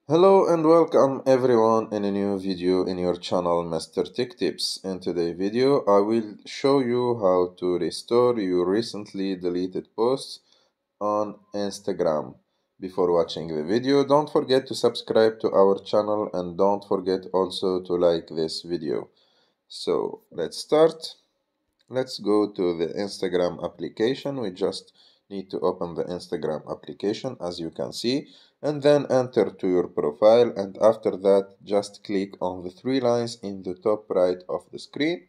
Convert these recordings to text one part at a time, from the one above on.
Hello and welcome everyone in a new video in your channel Mr. Tech Tips. In today's video I will show you how to restore your recently deleted posts on Instagram. Before watching the video, don't forget to subscribe to our channel and don't forget also to like this video. So let's start. Let's go to the Instagram application. We just need to open the Instagram application as you can see, and then enter to your profile, and after that just click on the three lines in the top right of the screen,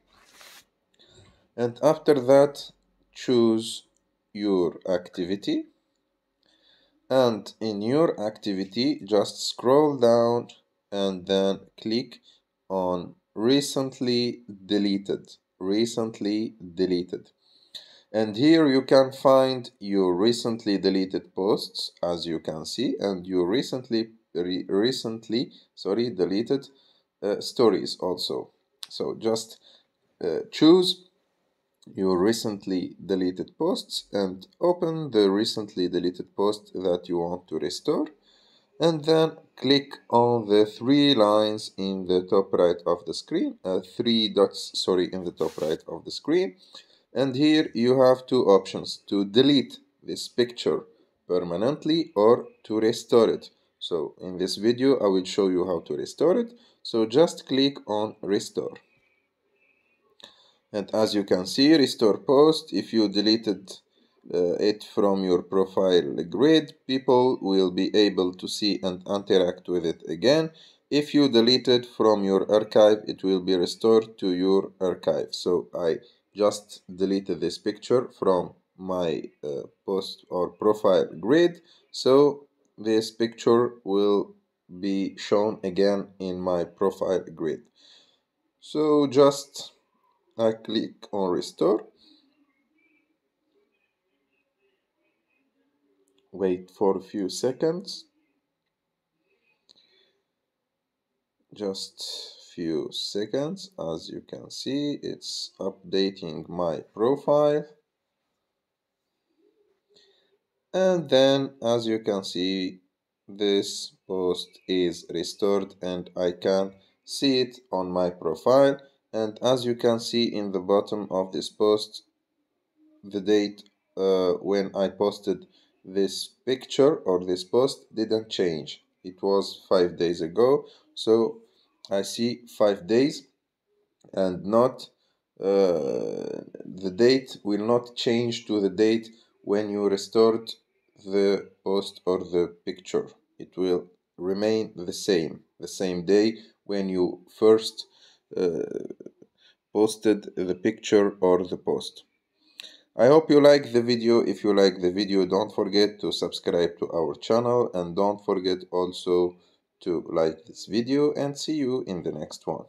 and after that choose your activity, and in your activity just scroll down and then click on recently deleted, and here you can find your recently deleted posts as you can see, and your recently deleted stories also. So just choose your recently deleted posts and open the recently deleted post that you want to restore, and then click on the three lines in the top right of the screen, three dots, sorry, in the top right of the screen. And here you have two options: to delete this picture permanently or to restore it. So in this video I will show you how to restore it. So just click on restore. And as you can see, restore post, if you deleted it from your profile grid, people will be able to see and interact with it again. If you delete it from your archive, it will be restored to your archive. So I just deleted this picture from my post or profile grid, so this picture will be shown again in my profile grid. So just I click on restore, wait for a few seconds, just few seconds. As you can see, it's updating my profile, and then as you can see, this post is restored and I can see it on my profile. And as you can see in the bottom of this post, the date when I posted this picture or this post didn't change. It was 5 days ago, so I see 5 days, and not the date will not change to the date when you restored the post or the picture. It will remain the same day when you first uh, posted the picture or the post. I hope you like the video. If you like the video, don't forget to subscribe to our channel, and don't forget also to like this video, and see you in the next one.